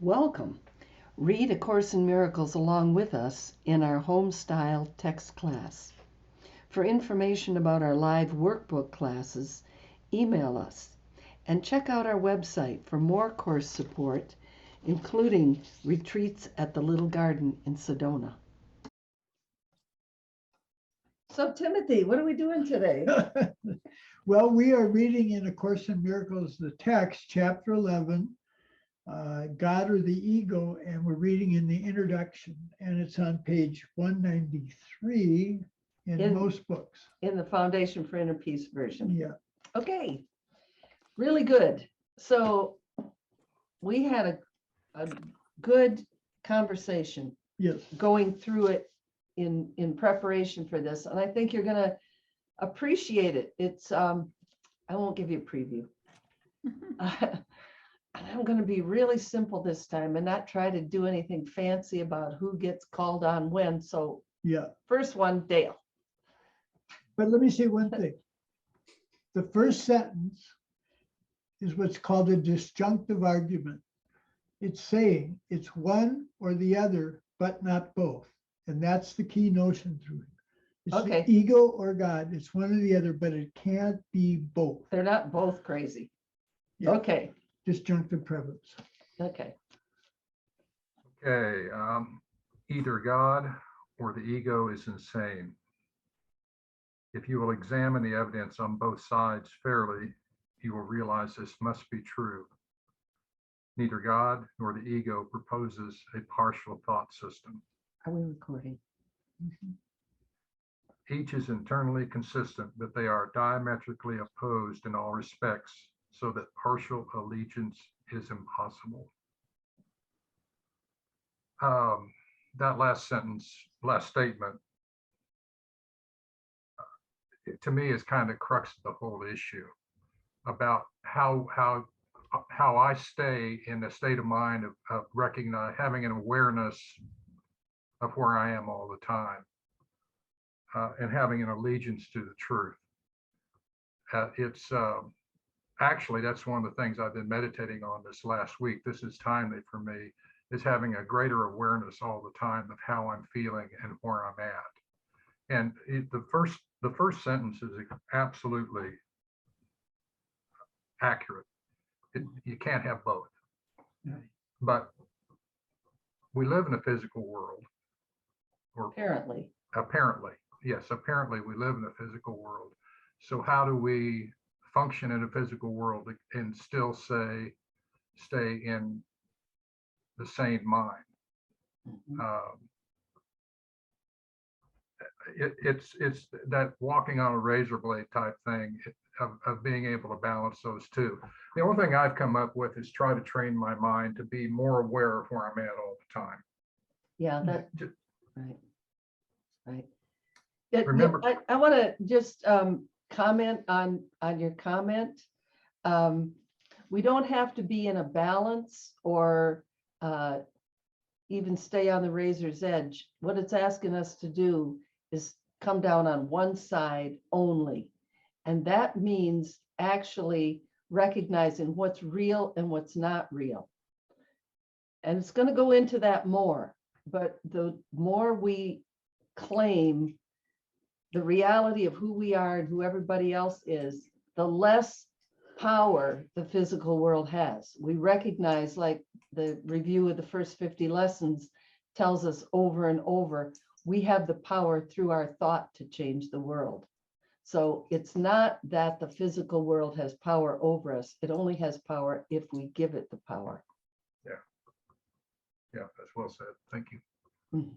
Welcome. Read A Course in Miracles along with us in our home style text class. For information about our live workbook classes, email us and check out our website for more course support, including retreats at the Little Garden in Sedona. So, Timothy, what are we doing today? Well, we are reading in A Course in Miracles, the text, chapter 11, God or the Ego, and we're reading in the introduction, and it's on page 193 in most books. In the Foundation for Inner Peace version. Yeah. Okay, really good. So we had a good conversation. Yes. Going through it in preparation for this, and I think you're going to appreciate it. It's I won't give you a preview. I'm going to be really simple this time and not try to do anything fancy about who gets called on when. So yeah, first one, Dale. But let me say one thing. The first sentence is what's called a disjunctive argument. It's saying it's one or the other, but not both. And that's the key notion through it. It's Okay. The ego or God. It's one or the other, but it can't be both. They're not both crazy. Yeah. Okay. Disjunctive prevalence. Okay. Okay. Either God or the ego is insane. If you will examine the evidence on both sides fairly, you will realize this must be true. Neither God nor the ego proposes a partial thought system. Are we recording? Each is internally consistent, but they are diametrically opposed in all respects, so that partial allegiance is impossible. That last statement, to me is kind of crux of the whole issue about how I stay in the state of mind of having an awareness of where I am all the time, and having an allegiance to the truth. It's actually, that's one of the things I've been meditating on this last week. This is timely for me, is having a greater awareness all the time of how I'm feeling and where I'm at. And the first sentence is absolutely accurate. You can't have both. Right. But we live in a physical world. Or Apparently. Yes, apparently we live in a physical world. So how do we function in a physical world and still stay in the sane mind? Mm-hmm. It's that walking on a razor blade type thing of being able to balance those two. The only thing I've come up with is try to train my mind to be more aware of where I'm at all the time. Yeah, right. Right. Remember, I want to just comment on your comment. We don't have to be in a balance or even stay on the razor's edge. What it's asking us to do is come down on one side only. And that means actually recognizing what's real and what's not real. And it's going to go into that more, but the more we claim the reality of who we are and who everybody else is, the less power the physical world has. We recognize, like the review of the first 50 lessons tells us over and over, we have the power through our thought to change the world. So it's not that the physical world has power over us. It only has power if we give it the power. Yeah, that's well said. Thank you. Mhm.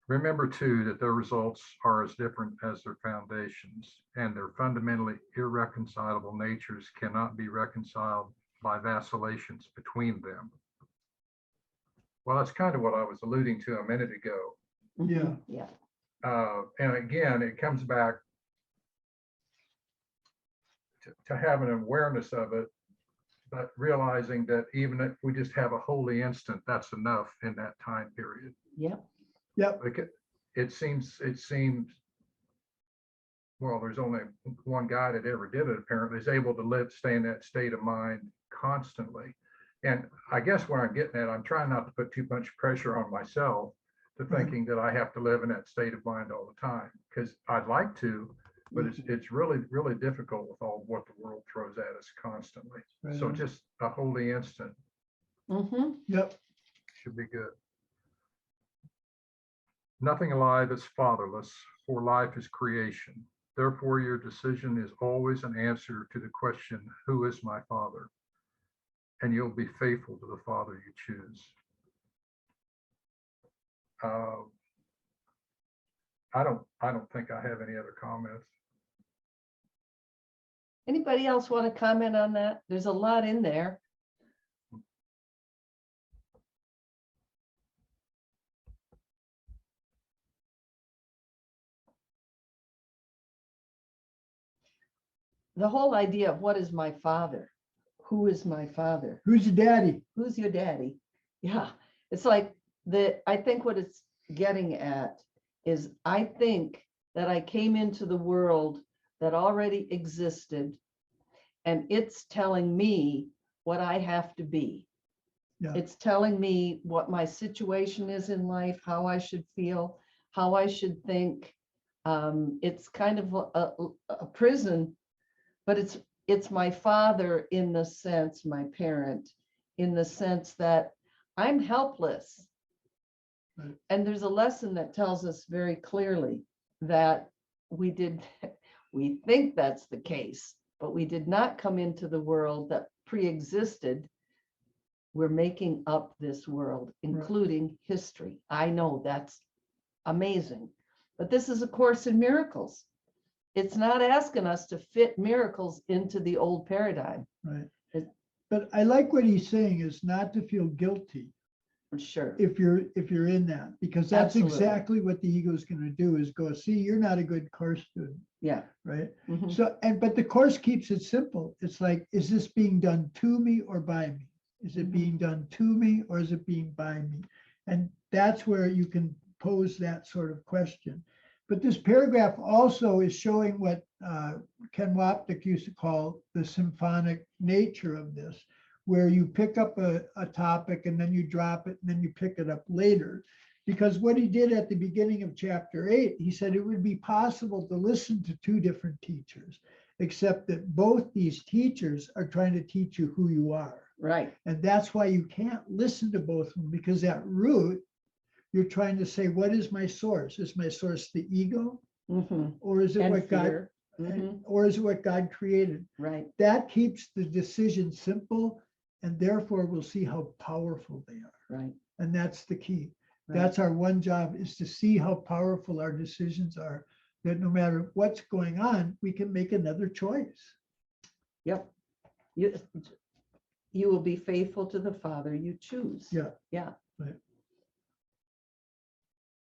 Remember, too, that their results are as different as their foundations, and their fundamentally irreconcilable natures cannot be reconciled by vacillations between them. Well, that's kind of what I was alluding to a minute ago. Yeah. Yeah. And again, it comes back to have an awareness of it, but realizing that even if we just have a holy instant, that's enough in that time period. Yeah. Yep. Like it seems, well, there's only one guy that ever did it, apparently, is able to stay in that state of mind constantly. And I guess what I'm getting at, I'm trying not to put too much pressure on myself to thinking that I have to live in that state of mind all the time, because I'd like to, but it's really, really difficult with all what the world throws at us constantly. Right So on. just a holy instant Mhm. Yep. should be good. Nothing alive is fatherless, for life is creation. Therefore, your decision is always an answer to the question, who is my father? And you'll be faithful to the father you choose. I don't think I have any other comments. Anybody else want to comment on that? There's a lot in there. The whole idea of what is my father? Who is my father? Who's your daddy? Who's your daddy? Yeah, it's like I think what it's getting at is I think that I came into the world that already existed, and it's telling me what I have to be. Yeah. It's telling me what my situation is in life, how I should feel, how I should think. It's kind of a prison, but it's my father in the sense, my parent, in the sense that I'm helpless. Right. And there's a lesson that tells us very clearly that we think that's the case, but we did not come into the world that pre-existed. We're making up this world, including history. I know that's amazing, but this is a course in miracles. It's not asking us to fit miracles into the old paradigm. Right. It- But I like what he's saying is not to feel guilty For sure. if you're in that, because that's Absolutely. exactly what the ego is going to do, is go, see, you're not a good course student, Yeah. right? Mhm. So, but the course keeps it simple. It's like, is this being done to me or by me? Is it Mhm. being done to me or is it being by me? And that's where you can pose that sort of question. But this paragraph also is showing what Ken Wapnick used to call the symphonic nature of this, where you pick up a topic and then you drop it and then you pick it up later. Because what he did at the beginning of chapter 8, he said it would be possible to listen to two different teachers, except that both these teachers are trying to teach you who you are. Right. And that's why you can't listen to both of them, because at root, you're trying to say, what is my source? Is my source the ego? Mhm. Or is it And what God, fear. Mhm. or is it what God created? Right. That keeps the decision simple, and therefore we'll see how powerful they are. Right. And that's the key. Right. That's our one job, is to see how powerful our decisions are, that no matter what's going on, we can make another choice. Yep. You will be faithful to the Father you choose. Yeah. Yeah. Right.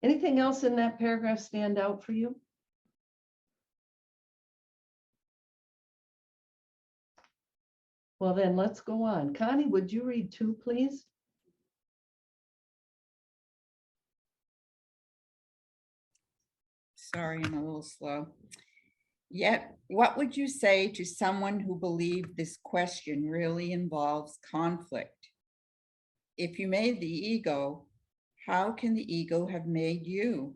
Anything else in that paragraph stand out for you? Well, then let's go on. Connie, would you read 2, please? Sorry, I'm a little slow. Yet, what would you say to someone who believed this question really involves conflict? If you made the ego, how can the ego have made you?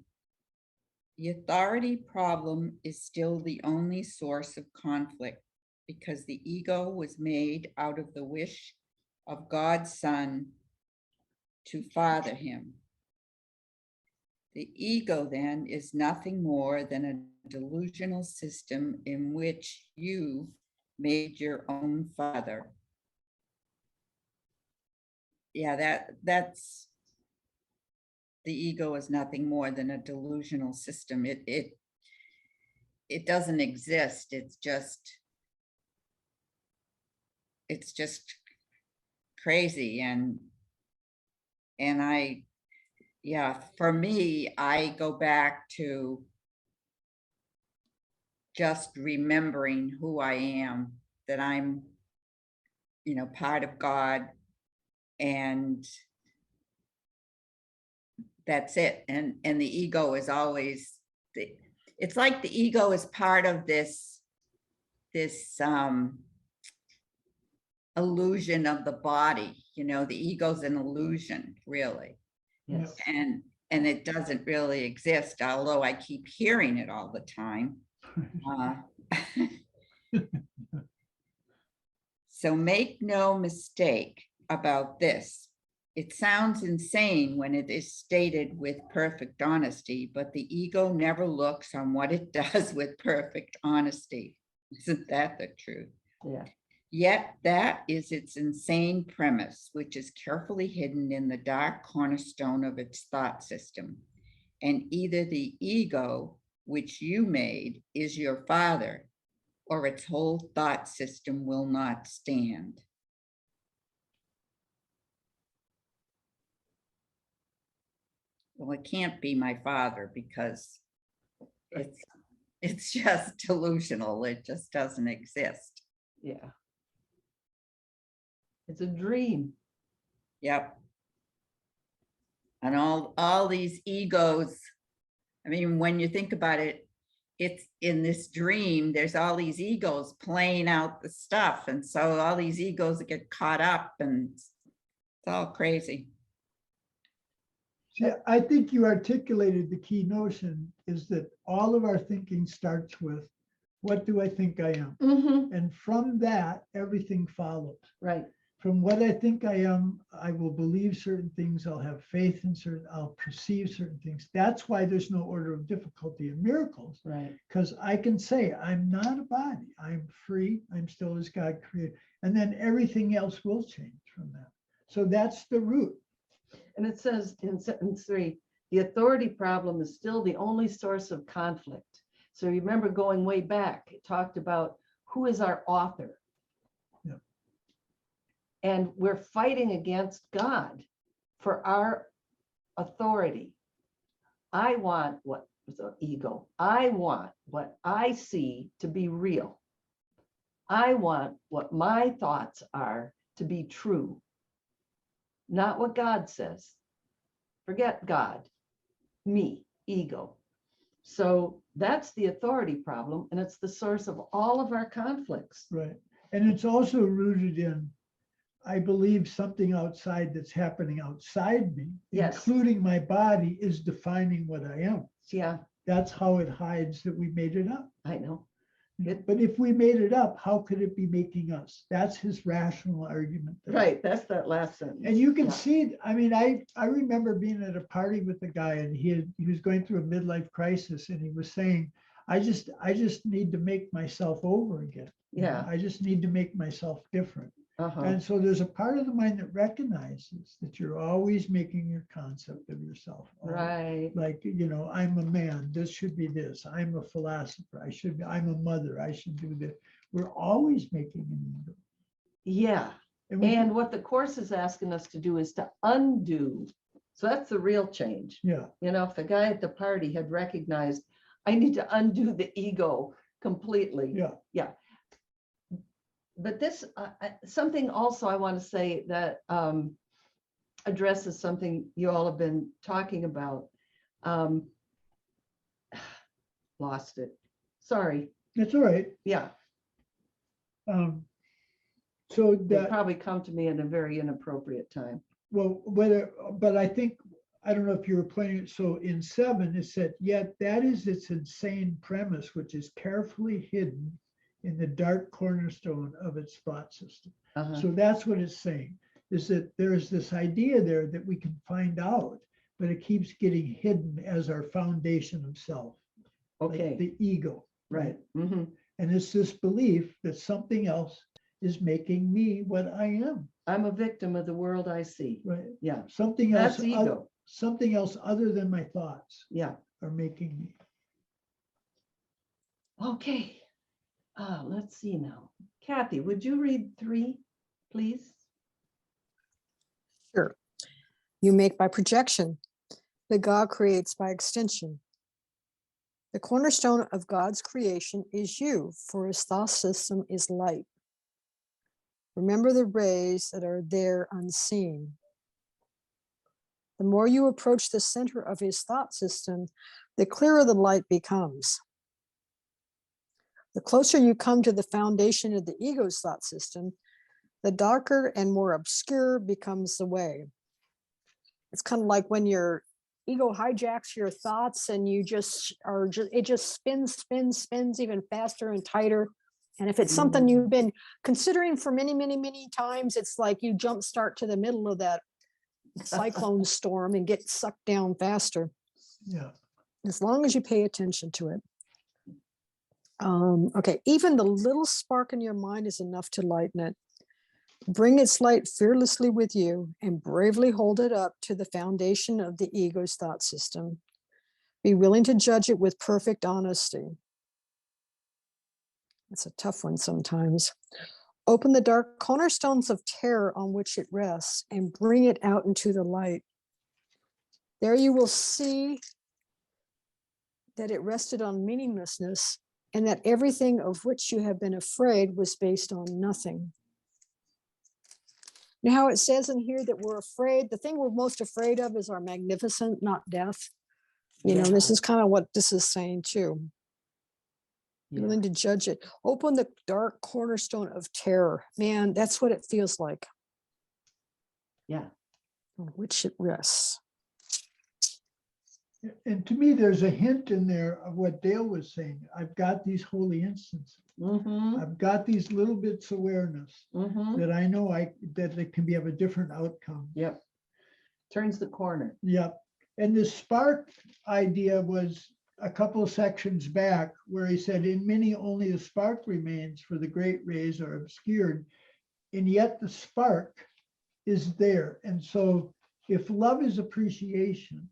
The authority problem is still the only source of conflict, because the ego was made out of the wish of God's Son to father him. The ego then is nothing more than a delusional system in which you made your own father. Yeah, that's the ego is nothing more than a delusional system. It doesn't exist. It's just crazy. And yeah, for me, I go back to just remembering who I am, that I'm, part of God, and that's it. And the ego is always, it's like the ego is part of this illusion of the body. You know, the ego's an illusion, really. Yes. And it doesn't really exist, although I keep hearing it all the time. So make no mistake about this. It sounds insane when it is stated with perfect honesty, but the ego never looks on what it does with perfect honesty. Isn't that the truth? Yeah. Yet that is its insane premise, which is carefully hidden in the dark cornerstone of its thought system. And either the ego, which you made, is your father, or its whole thought system will not stand. Well, it can't be my father because it's just delusional. It just doesn't exist. Yeah. It's a dream. Yep. And all these egos, I mean, when you think about it, it's in this dream, there's all these egos playing out the stuff. And so all these egos get caught up and it's all crazy. See, I think you articulated the key notion is that all of our thinking starts with, what do I think I am? Mm-hmm. And from that, everything follows. Right. From what I think I am, I will believe certain things, I'll have faith in certain, I'll perceive certain things. That's why there's no order of difficulty in miracles, Right. because I can say, I'm not a body, I'm free, I'm still as God created. And then everything else will change from that. So that's the root. And it says in sentence 3, the authority problem is still the only source of conflict. So remember going way back, it talked about who is our author. Yep. And we're fighting against God for our authority. I want what the ego. I want what I see to be real. I want what my thoughts are to be true. Not what God says. Forget God, me, ego. So that's the authority problem, and it's the source of all of our conflicts. Right. And it's also rooted in, I believe something outside that's happening outside me, Yes. including my body, is defining what I am. Yeah, That's how it hides that we made it up. I know. But if we made it up, how could it be making us? That's his rational argument there. Right, that's that last sentence. And you can Yeah. see, I mean, I remember being at a party with a guy and he was going through a midlife crisis and he was saying, I just need to make myself over again. Yeah. I just need to make myself different. Uh-huh. And so there's a part of the mind that recognizes that you're always making your concept of yourself. Right. Like, you know, I'm a man, this should be this. I'm a philosopher, I'm a mother, I should do this. We're always making an ego. Yeah. we- And what the course is asking us to do is to undo. So that's the real change. yeah, You know, if the guy at the party had recognized, I need to undo the ego completely. yeah. Yeah. But this, something also I want to say that addresses something you all have been talking about. Lost it. Sorry. That's all right. Yeah, So they that, probably come to me in a very inappropriate time. well, but I think, I don't know if you were playing it. So in 7, it said, yet that is its insane premise, which is carefully hidden in the dark cornerstone of its thought system. Uh-huh. So that's what it's saying, is that there's this idea there that we can find out, but it keeps getting hidden as our foundation of self. Like Okay, the ego. right. Mm-hmm. And it's this belief that something else is making me what I am, I'm a victim of the world I see. right? Yeah, Something else, that's ego. something else other than my thoughts Yeah. are making me. Okay. Let's see now. Kathy, would you read 3, please? Sure. You make by projection, but God creates by extension. The cornerstone of God's creation is you, for his thought system is light. Remember the rays that are there unseen. The more you approach the center of his thought system, the clearer the light becomes. The closer you come to the foundation of the ego's thought system, The darker and more obscure becomes the way. It's kind of like when your ego hijacks your thoughts and you it just spins even faster and tighter. And if it's something you've been considering for many, many, many times, it's like you jump start to the middle of that cyclone storm and get sucked down faster. Yeah. As long as you pay attention to it. Okay, even the little spark in your mind is enough to lighten it. Bring its light fearlessly with you and bravely hold it up to the foundation of the ego's thought system. Be willing to judge it with perfect honesty. It's a tough one sometimes. Open the dark cornerstones of terror on which it rests and bring it out into the light. There you will see that it rested on meaninglessness and that everything of which you have been afraid was based on nothing. Now, how it says in here that we're afraid, the thing we're most afraid of is our magnificent, not death. You know, this is kind of what this is saying too. Willing to judge it. Open the dark cornerstone of terror. Man, that's what it feels like. Yeah. On which it rests. And to me, there's a hint in there of what Dale was saying. I've got these holy instances. Mm-hmm. I've got these little bits of awareness Mm-hmm. that I know that it can be of a different outcome. Yep. Turns the corner. Yep. And this spark idea was a couple of sections back where he said, in many only the spark remains, for the great rays are obscured. And yet the spark is there. And so if love is appreciation,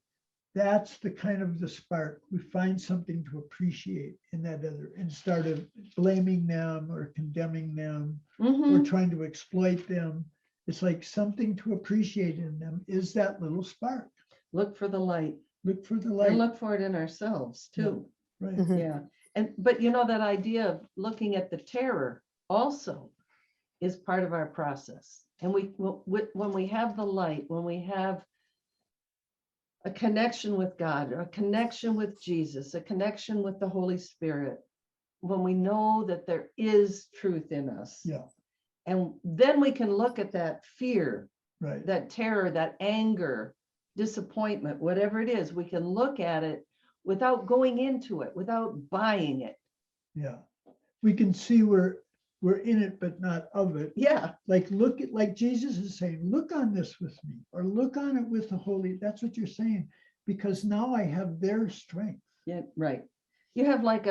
that's the kind of the spark. We find something to appreciate in that other instead of blaming them or condemning them Mm-hmm. or trying to exploit them. It's like something to appreciate in them is that little spark. Look for the light. Look for the And light. look for it in ourselves too. Right. Mhm. Yeah. But you know, that idea of looking at the terror also is part of our process. And when we have the light, when we have a connection with God, or a connection with Jesus, a connection with the Holy Spirit, when we know that there is truth in us. Yeah. And then we can look at that fear, Right. that terror, that anger, disappointment, whatever it is, we can look at it without going into it, without buying it. Yeah. We can see we're in it, but not of it. Yeah. Like like Jesus is saying, look on this with me, or look on it with the Holy. That's what you're saying, because now I have their strength. Yeah, right. You have like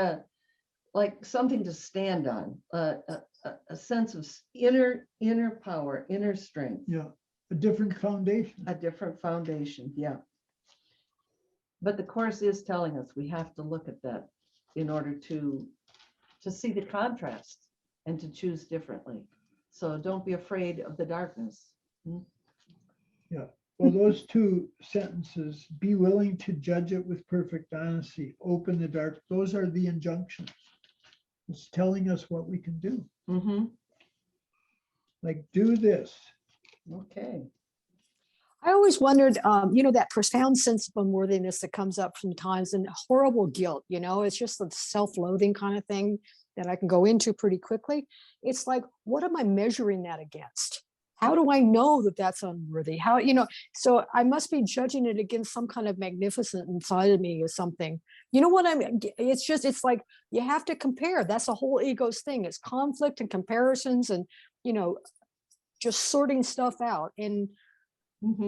something to stand on, a sense of inner power, inner strength, Yeah. A different foundation. a different foundation. Yeah. But the Course is telling us we have to look at that in order to see the contrast and to choose differently. So don't be afraid of the darkness. Yeah. Well, those two sentences, be willing to judge it with perfect honesty, open the dark, those are the injunctions. It's telling us what we can do. Mm-hmm. Like, do this. Okay. I always wondered, that profound sense of unworthiness that comes up sometimes and horrible guilt, it's just a self-loathing kind of thing that I can go into pretty quickly. It's like, what am I measuring that against? How do I know that that's unworthy? So I must be judging it against some kind of magnificent inside of me or something. You know what I mean? It's like, you have to compare. That's the whole ego's thing. It's conflict and comparisons and, just sorting stuff out in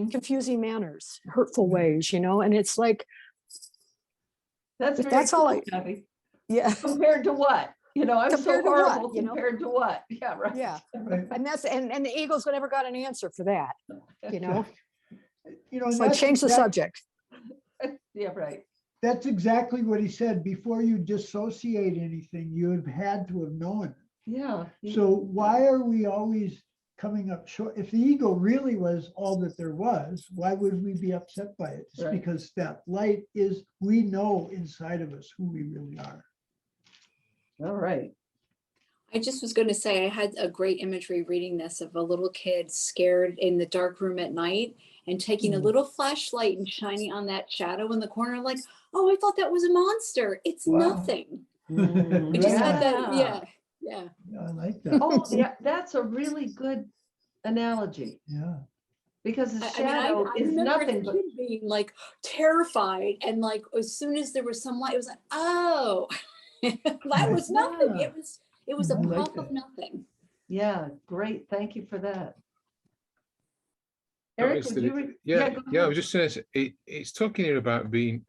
confusing manners, hurtful ways, and it's like, That's if very that's all cool, Debbie. yeah. Compared to what? I'm so Compared to what, horrible compared to what? Yeah, right. Yeah. Right. And the ego's never got an answer for that, You know, It's and like, that's change the subject. Yeah, right. That's exactly what he said. Before you dissociate anything, you have had to have known it. Yeah. So why are we always coming up short? If the ego really was all that there was, why would we be upset by it? It's Right. because that light is, we know inside of us who we really are. All right. I just was going to say, I had a great imagery reading this of a little kid scared in the dark room at night and taking a little flashlight and shining on that shadow in the corner, like, oh, I thought that was a monster. It's Wow. nothing. Mm, I just Right. had that. yeah. Yeah. I like that. Oh, yeah, that's a really good analogy, Yeah. because the I shadow is remember as a nothing but, kid being like terrified, and like as soon as there was some light, it was like, oh, that was nothing. Yeah. It was a I like puff of that. nothing. yeah, great. Thank you for that. No, Eric, it's would that you? yeah, Go yeah. I ahead. was just saying, it's talking here about being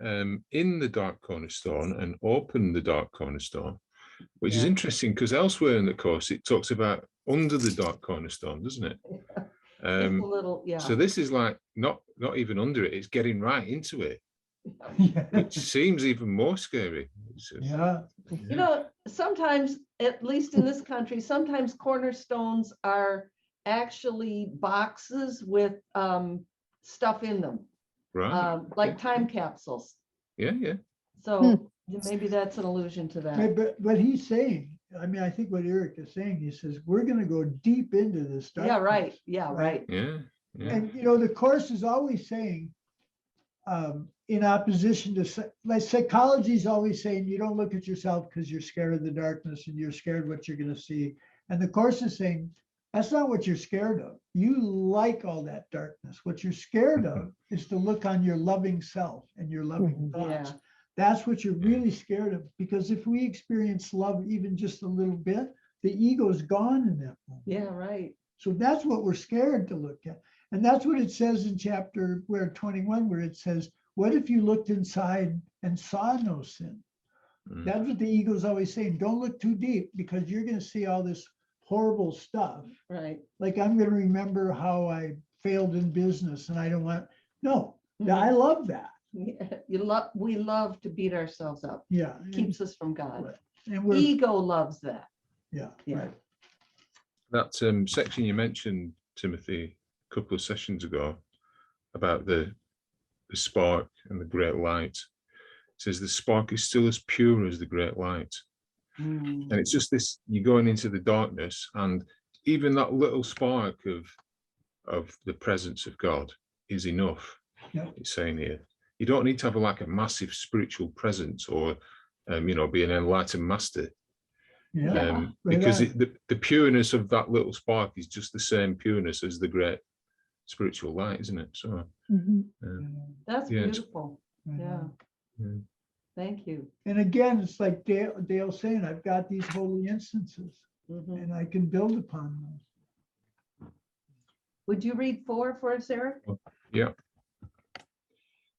in the dark cornerstone and open the dark cornerstone, which is Yeah. interesting because elsewhere in the course it talks about under the dark cornerstone, doesn't it? Just a little, yeah. So this is like not even under it; it's getting right into it, Yeah. which seems even more scary. Yeah. You know, sometimes, at least in this country, sometimes cornerstones are actually boxes with stuff in them, Right. like time capsules. Yeah, yeah. So maybe that's an allusion to that. But what he's saying, I mean, I think what Eric is saying, he says, we're going to go deep into this. Yeah, right. darkness, Yeah, right. Yeah, yeah. And, you know, the course is always saying, in opposition to, like psychology is always saying, you don't look at yourself because you're scared of the darkness and you're scared what you're going to see. And the course is saying, that's not what you're scared of. You like all that darkness. What you're scared of is to look on your loving self and your loving thoughts. Yeah. That's what you're really scared of. Because if we experience love even just a little bit, the ego's gone in that moment. Yeah, right. So that's what we're scared to look at. And that's what it says in chapter 21, where it says, what if you looked inside and saw no sin? That's what the ego's always saying. Don't look too deep because you're going to see all this horrible stuff. Right. Like I'm going to remember how I failed in business and I don't want, no, Mhm. I love that. Yeah, we love to beat ourselves up. Yeah. Keeps us from God. Right. And we're, Ego loves that. yeah, Yeah. right. That section you mentioned, Timothy, a couple of sessions ago about the spark and the great light. It says the spark is still as pure as the great light. Mm. And it's just this, you're going into the darkness and even that little spark of the presence of God is enough. Yeah. It's saying here, you don't need to have like a massive spiritual presence or, be an enlightened master. Yeah. Yeah. Because Right the pureness of that little spark is just the same pureness as the great spiritual light, isn't it? So That's yeah, beautiful. Yeah. yeah. Thank you. And again, it's like Dale saying, I've got these holy instances Mhm. and I can build upon those. Would you read 4 for us, Eric? Yeah.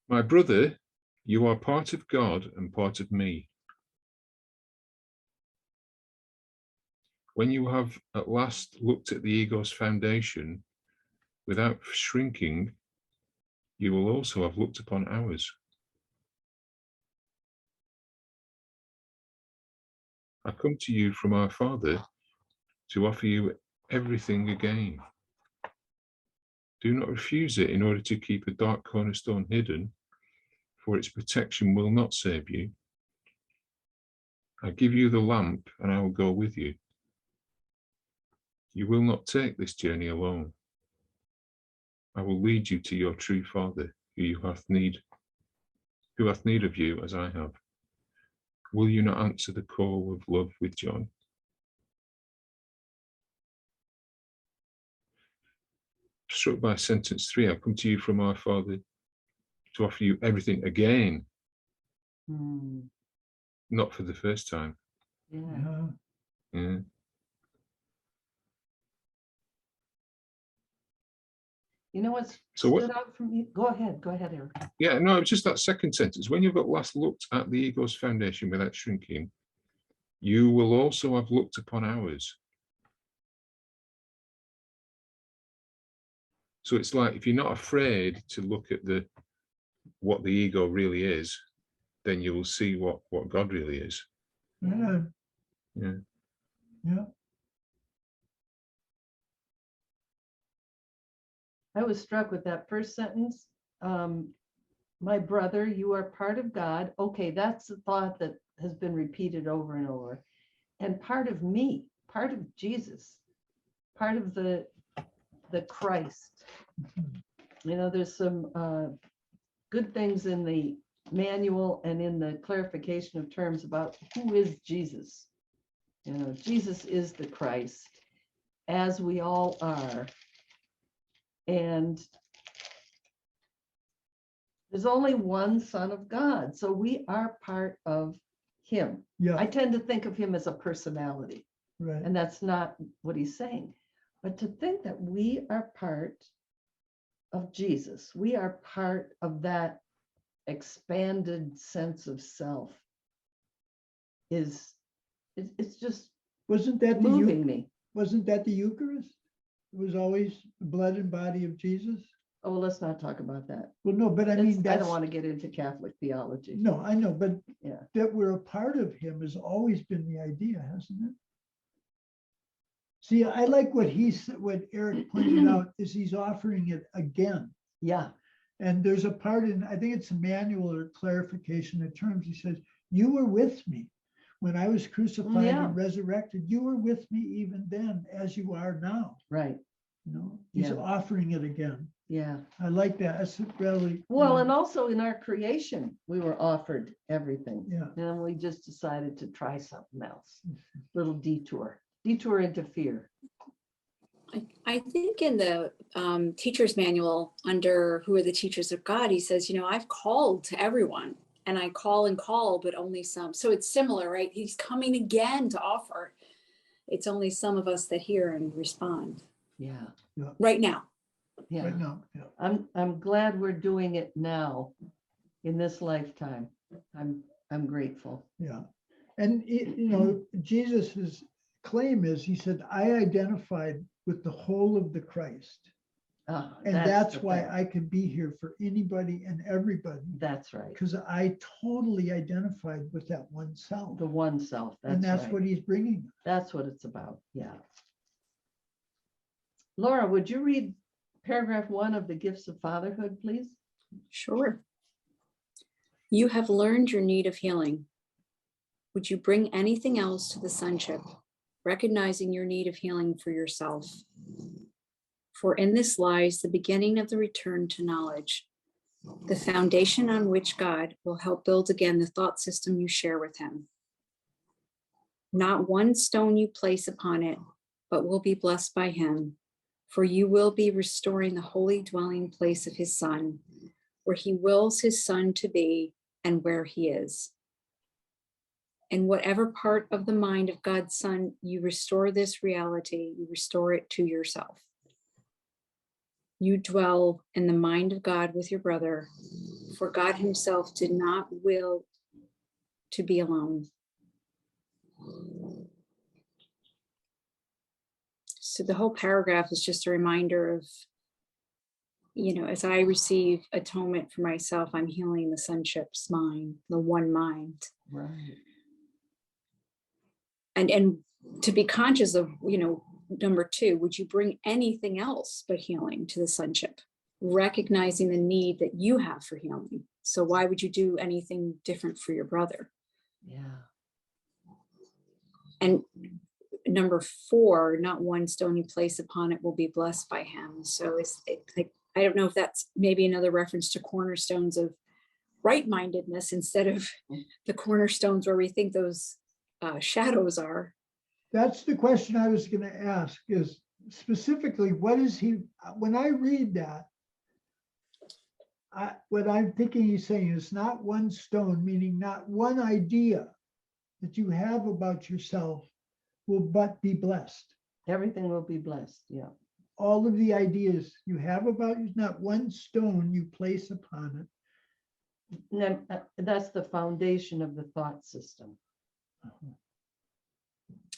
My brother, you are part of God and part of me. When you have at last looked at the ego's foundation without shrinking, you will also have looked upon ours. I come to you from our Father to offer you everything again. Do not refuse it in order to keep a dark cornerstone hidden, for its protection will not save you. I give you the lamp and I will go with you. You will not take this journey alone. I will lead you to your true Father, who hath need of you as I have. Will you not answer the call of love with joy? Struck by sentence 3, I come to you from our Father to offer you everything again, Mm. not for the first time. Yeah. Yeah. Yeah. You know what's So what- stood out from you? Go ahead, Eric. Yeah, no, it's just that second sentence. When you've at last looked at the ego's foundation without shrinking, you will also have looked upon ours. So it's like if you're not afraid to look at what the ego really is, then you will see what God really is. Yeah. Yeah. Yeah. I was struck with that first sentence. My brother, you are part of God. Okay, that's a thought that has been repeated over and over. And part of me, part of Jesus, part of the Christ. You know, there's some good things in the manual and in the clarification of terms about who is Jesus. You know, Jesus is the Christ, as we all are. And there's only one Son of God, so we are part of him. I Yeah, tend to think of him as a personality, right. and that's not what he's saying. But to think that we are part of Jesus, we are part of that expanded sense of self it's just Wasn't that the moving me. wasn't that the Eucharist? It was always the blood and body of Jesus. Oh, let's not talk about that. Well, no, but I mean, I that's, don't want to get into Catholic theology. no, I know, but Yeah. that we're a part of him has always been the idea, hasn't it? See, I like what what Eric pointed out is he's offering it again. Yeah. And there's a part in, I think it's a manual or clarification of terms. He says, you were with me when I was crucified Yeah. and resurrected. You were with me even then as you are now. Right. You know, he's Yeah. offering it again. Yeah. I like that. That's really. Well, and also in our creation, we were offered everything. Yeah. And we just decided to try something else. Little detour into fear. I think in the teacher's manual under Who Are the Teachers of God, he says, I've called to everyone and I call and call, but only some. So it's similar, right? He's coming again to offer. It's only some of us that hear and respond. Yeah. Right now. Yeah. Right now, yeah. I'm glad we're doing it now in this lifetime. I'm grateful. Yeah. And, Jesus's claim is, he said, I identified with the whole of the Christ. And that's the why thing. I can be here for anybody and everybody, That's right. because I totally identified with that one self. The one self. And that's right. what he's bringing. That's what it's about. Yeah. Laura, would you read paragraph 1 of the Gifts of Fatherhood, please? Sure. You have learned your need of healing. Would you bring anything else to the sonship, recognizing your need of healing for yourself? For in this lies the beginning of the return to knowledge, the foundation on which God will help build again the thought system you share with him. Not one stone you place upon it, but will be blessed by him, for you will be restoring the holy dwelling place of his Son, where he wills his Son to be and where he is. In whatever part of the mind of God's Son you restore this reality, you restore it to yourself. You dwell in the mind of God with your brother, for God himself did not will to be alone. So the whole paragraph is just a reminder of, as I receive atonement for myself, I'm healing the sonship's mind, the one mind. Right. And to be conscious of, number 2, would you bring anything else but healing to the sonship? Recognizing the need that you have for healing. So why would you do anything different for your brother? Yeah. And number 4, not one stone you place upon it will be blessed by him. So I don't know if that's maybe another reference to cornerstones of right-mindedness instead of the cornerstones where we think those shadows are. That's the question I was going to ask, is specifically, what is he, when I read that, what I'm thinking he's saying is not one stone, meaning not one idea that you have about yourself will but be blessed. Everything will be blessed. Yeah. All of the ideas you have about you, not one stone you place upon it. And then, that's the foundation of the thought system.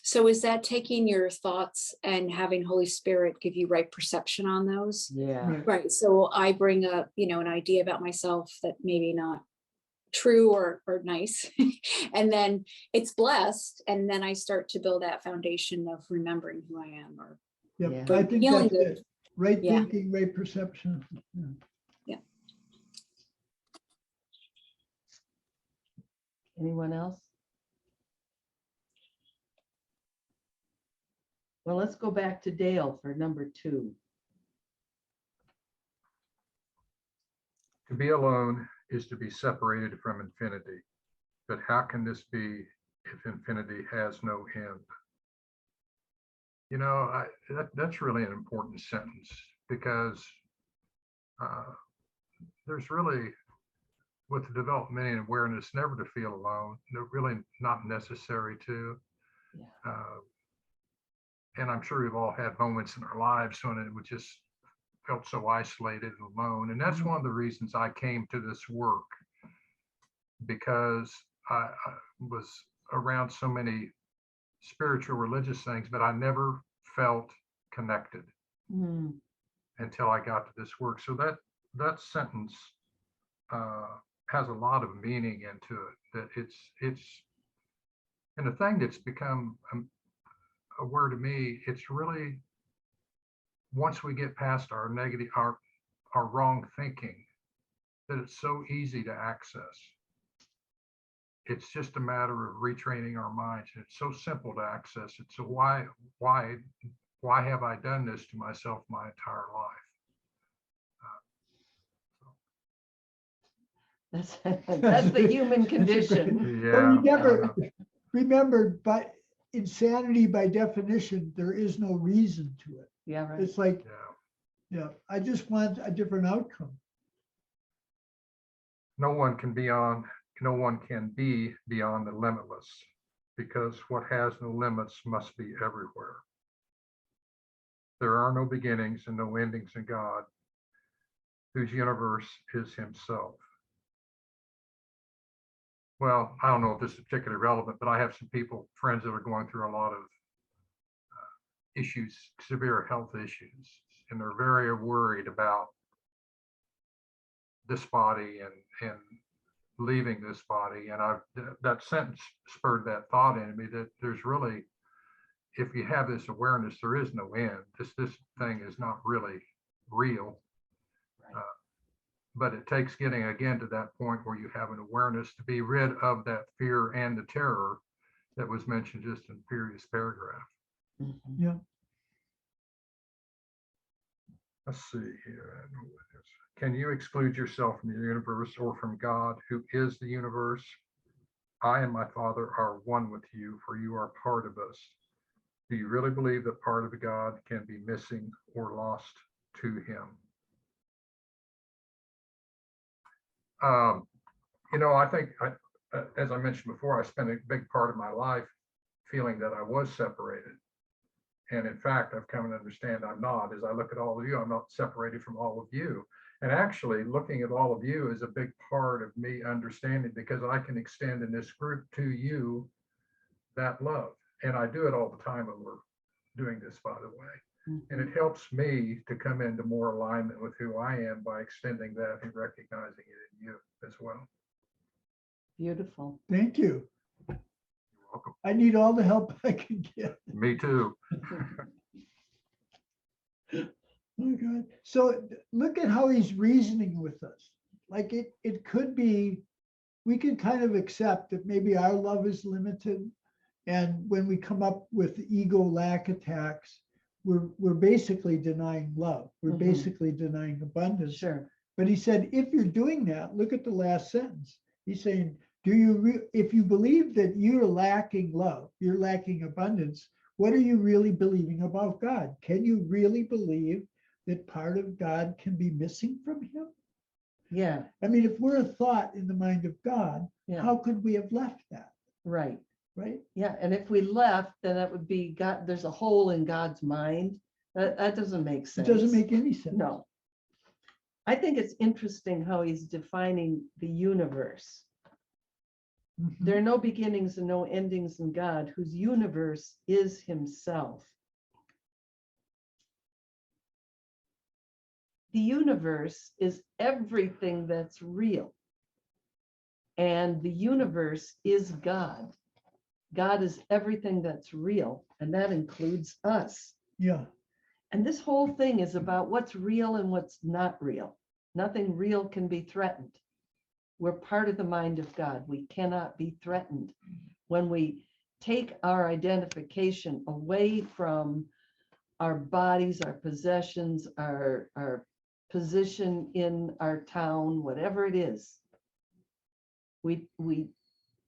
So is that taking your thoughts and having Holy Spirit give you right perception on those? Yeah. Right. So I bring up, an idea about myself that maybe not true or nice, and then it's blessed. And then I start to build that foundation of remembering who I am. Or Yep, Yeah. I think Healing that's it. Right Yeah. thinking, right perception. Yeah. Anyone else? Well, let's go back to Dale for number 2. To be alone is to be separated from infinity. But how can this be if infinity has no end? That's really an important sentence, because there's really, with the development and awareness, never to feel alone. They're really not necessary to. Yeah. And I'm sure we've all had moments in our lives when it would just felt so isolated and alone. And that's one of the reasons I came to this work, because I was around so many spiritual, religious things, but I never felt connected Mm. until I got to this work. So that sentence has a lot of meaning into it. That it's and the thing that's become a word to me. It's really, once we get past our negative, our wrong thinking, that it's so easy to access. It's just a matter of retraining our minds. It's so simple to access it. So why have I done this to myself my entire life? That's the human condition. Well, you Yeah. never remember, but insanity by definition, there is no reason to it. Yeah, right. It's like, Yeah. yeah, I just want a different outcome. No one can be beyond the limitless, because what has no limits must be everywhere. There are no beginnings and no endings in God, whose universe is himself. Well, I don't know if this is particularly relevant, but I have some friends that are going through a lot of issues, severe health issues, and they're very worried about this body and leaving this body. And that sentence spurred that thought in me, that there's really, if you have this awareness, there is no end. This thing is not really real. Right. But it takes getting again to that point where you have an awareness to be rid of that fear and the terror that was mentioned just in the previous paragraph. Mhm. Yeah. Let's see here. Can you exclude yourself from the universe or from God, who is the universe? I and my Father are one with you, for you are part of us. Do you really believe that part of God can be missing or lost to him? I think, as I mentioned before, I spent a big part of my life feeling that I was separated. And in fact, I've come to understand I'm not. As I look at all of you, I'm not separated from all of you. And actually, looking at all of you is a big part of me understanding, because I can extend in this group to you that love. And I do it all the time when we're doing this, by the way. Mm-hmm. And it helps me to come into more alignment with who I am by extending that and recognizing it in you as well. Beautiful. Thank you. You're welcome. I need all the help I can get. Me too. Oh, God. So look at how he's reasoning with us. Like it could be, we can kind of accept that maybe our love is limited. And when we come up with ego lack attacks, we're basically denying love. We're Mhm. basically denying abundance. Sure. But he said, if you're doing that, look at the last sentence. He's saying, if you believe that you're lacking love, you're lacking abundance, what are you really believing about God? Can you really believe that part of God can be missing from him? Yeah. I mean, if we're a thought in the mind of God, Yeah. how could we have left that? Right. Right? Yeah. And if we left, then that would be God. There's a hole in God's mind. That doesn't make It sense. doesn't make any sense. No. I think it's interesting how he's defining the universe. Mhm. There are no beginnings and no endings in God, whose universe is himself. The universe is everything that's real. And the universe is God. God is everything that's real, and that includes us. Yeah. And this whole thing is about what's real and what's not real. Nothing real can be threatened. We're part of the mind of God. We cannot be threatened. When we take our identification away from our bodies, our possessions, our position in our town, whatever it is, we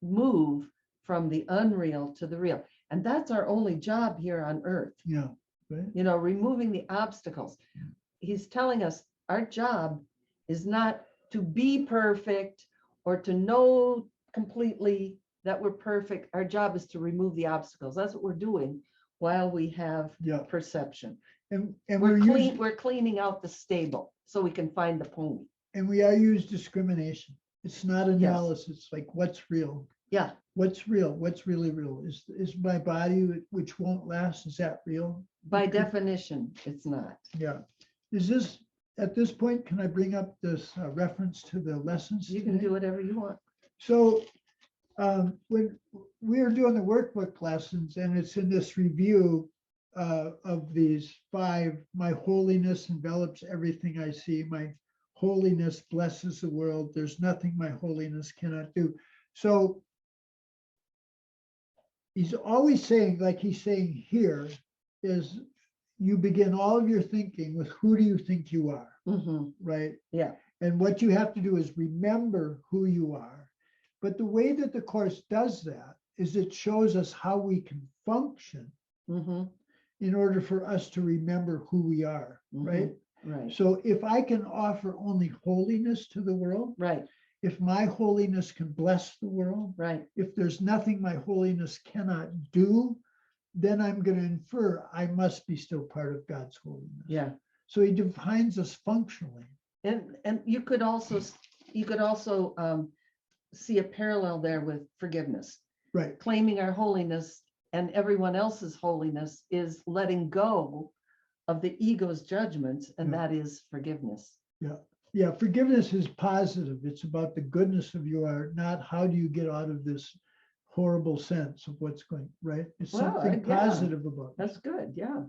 move from the unreal to the real. And that's our only job here on earth. Yeah. Right. Removing the obstacles. He's telling us Our job is not to be perfect or to know completely that we're perfect. Our job is to remove the obstacles. That's what we're doing while we have Yeah. perception. And We're cleaning out the stable so we can find the pony. and we are use discrimination. It's not analysis, like what's real? Yeah, What's real? What's really real? Is my body, which won't last, is that real? by definition, it's not. Yeah. Is this, at this point, can I bring up this reference to the lessons? You can today? do whatever you want. So when we are doing the workbook lessons, and it's in this review of these 5, my holiness envelops everything I see. My holiness blesses the world. There's nothing my holiness cannot do. So he's always saying, like he's saying here, is you begin all of your thinking with who do you think you are, Mhm. right? Yeah, And what you have to do is remember who you are. But the way that the Course does that is it shows us how we can function mhm, in order for us to remember who we are, right? right, So if I can offer only holiness to the world, right, if my holiness can bless the world, right. if there's nothing my holiness cannot do, then I'm going to infer I must be still part of God's holiness. Yeah. So he defines us functionally. And you could also see a parallel there with forgiveness. Right. Claiming our holiness and everyone else's holiness is letting go of the ego's judgments, and Yeah. that is forgiveness. Yeah, forgiveness is positive. It's about the goodness of your heart, not how do you get out of this horrible sense of what's going, right? It's Well, something yeah. positive about it. That's good, yeah.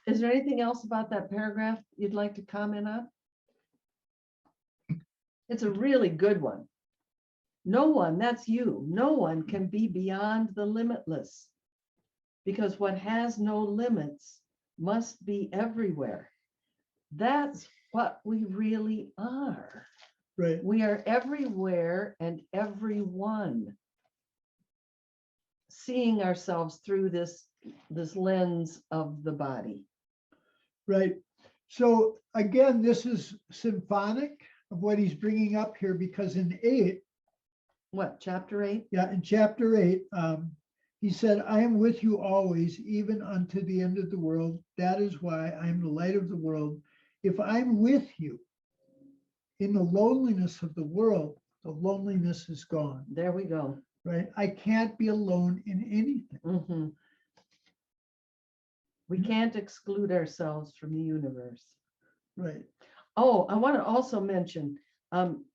Is there anything else about that paragraph you'd like to comment on? It's a really good one. No one, that's you, no one can be beyond the limitless, because what has no limits must be everywhere. That's what we really are. Right. We are everywhere and everyone, seeing ourselves through this lens of the body. Right. So again, this is symphonic of what he's bringing up here, because in 8, What, chapter 8? yeah, in chapter 8, he said, I am with you always, even unto the end of the world. That is why I am the light of the world. If I'm with you in the loneliness of the world, the loneliness is gone, There we go. right? I can't be alone in anything. Mhm. We can't exclude ourselves from the universe. Right. Oh, I want to also mention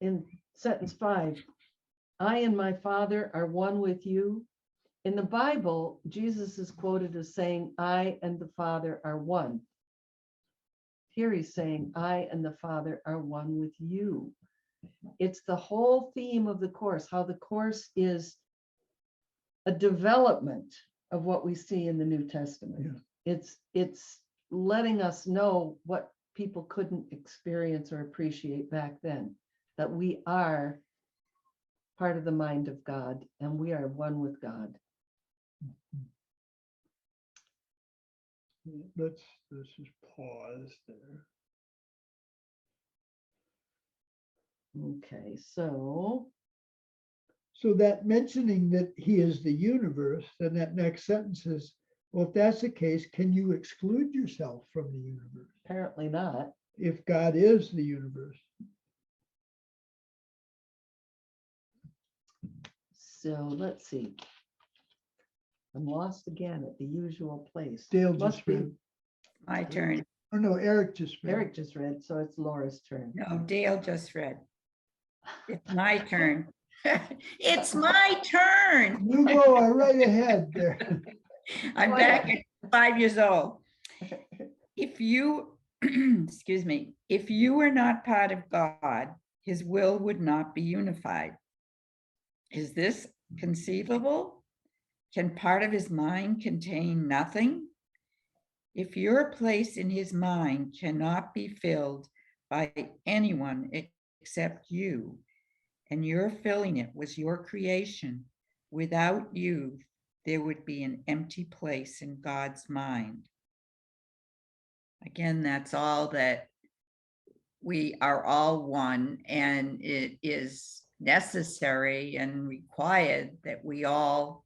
in sentence 5, I and my Father are one with you. In the Bible, Jesus is quoted as saying, I and the Father are one. Here he's saying, I and the Father are one with you. It's the whole theme of the Course, how the Course is a development of what we see in the New Testament. Yeah. It's letting us know what people couldn't experience or appreciate back then, that we are part of the mind of God and we are one with God. Let's just pause there. Okay, so So that mentioning that he is the universe, then that next sentence is, well, if that's the case, can you exclude yourself from the universe? apparently not. If God is the universe. So let's see. I'm lost again at the usual place. Dale Must just be read. My turn. Oh, no, Eric just read. Eric just read, so it's Laura's turn. No, Dale just read. It's my turn. It's my turn. You go right ahead there. I'm Go back ahead. at 5 years old. If you, excuse me, if you were not part of God, his will would not be unified. Is this conceivable? Can part of his mind contain nothing? If your place in his mind cannot be filled by anyone except you, and your filling it was your creation, without you, there would be an empty place in God's mind. Again, that's all that we are all one, and it is necessary and required that we all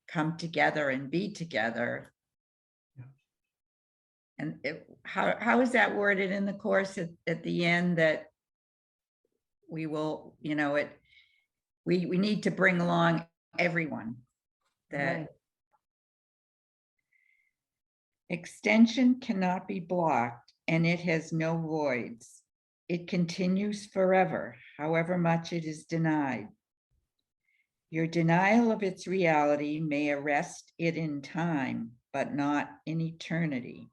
come together and be together. Yeah. And how is that worded in the course at the end, that we will, you know, we need to bring along everyone, that Right. extension cannot be blocked and it has no voids. It continues forever, however much it is denied. Your denial of its reality may arrest it in time, but not in eternity.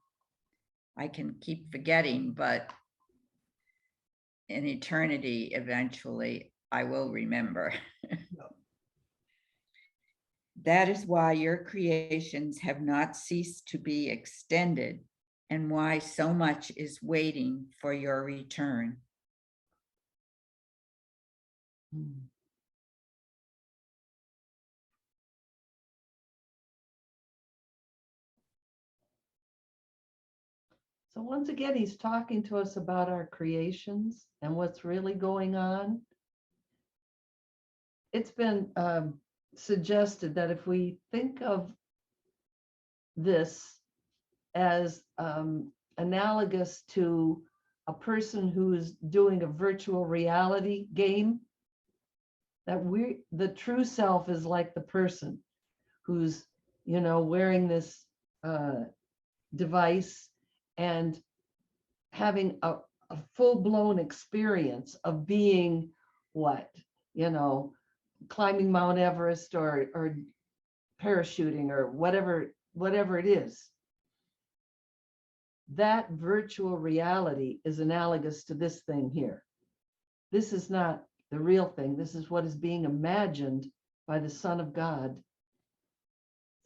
I can keep forgetting, but in eternity, eventually, I will remember. That is why your creations have not ceased to be extended, and why so much is waiting for your return. Hmm. So once again, he's talking to us about our creations and what's really going on. It's been suggested that if we think of this as analogous to a person who is doing a virtual reality game, that the true self is like the person who's, you know, wearing this device and having a full-blown experience of being what, you know, climbing Mount Everest or parachuting or whatever it is. That virtual reality is analogous to this thing here. This is not the real thing. This is what is being imagined by the Son of God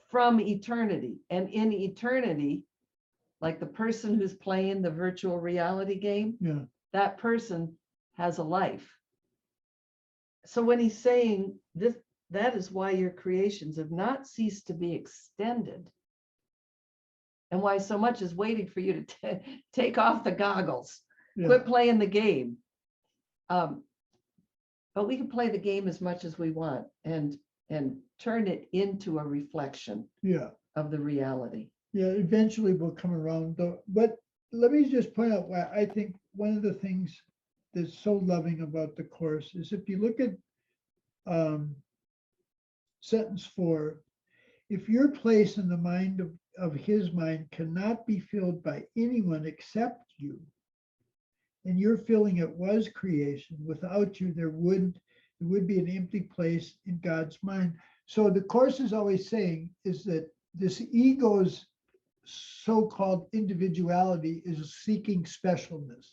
from eternity. And in eternity, like the person who's playing the virtual reality game, Yeah. that person has a life. So when he's saying this, that is why your creations have not ceased to be extended, and why so much is waiting for you to take off the goggles, Yeah. quit playing the game. But we can play the game as much as we want and turn it into a reflection Yeah. of the reality. Yeah, eventually we'll come around though. But let me just point out why I think one of the things that's so loving about the Course is if you look at sentence 4, if your place in the mind of his mind cannot be filled by anyone except you, and your feeling it was creation, without you, there would be an empty place in God's mind. So the Course is always saying is that this ego's so-called individuality is seeking specialness,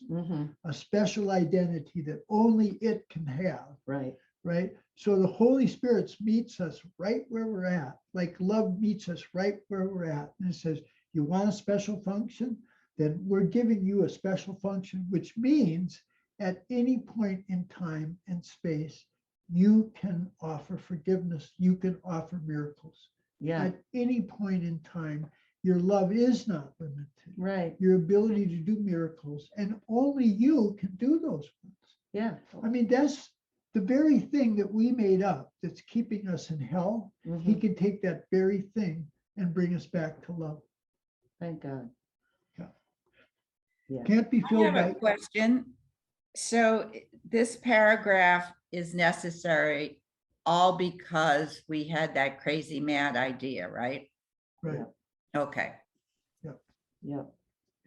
a special identity that only it can have, Right. right? So the Holy Spirit meets us right where we're at, like love meets us right where we're at. And it says, you want a special function? Then we're giving you a special function, which means at any point in time and space, you can offer forgiveness, you can offer miracles. Yeah. At any point in time, your love is not limited. Right. Your ability to do miracles, and only you can do those ones. Yeah. I mean, that's the very thing that we made up that's keeping us in hell. He Mhm. can take that very thing and bring us back to love. Thank God. Yeah. Yeah. Can't be I filled have a by, question. So this paragraph is necessary all because we had that crazy mad idea, right? right? Okay, Yeah.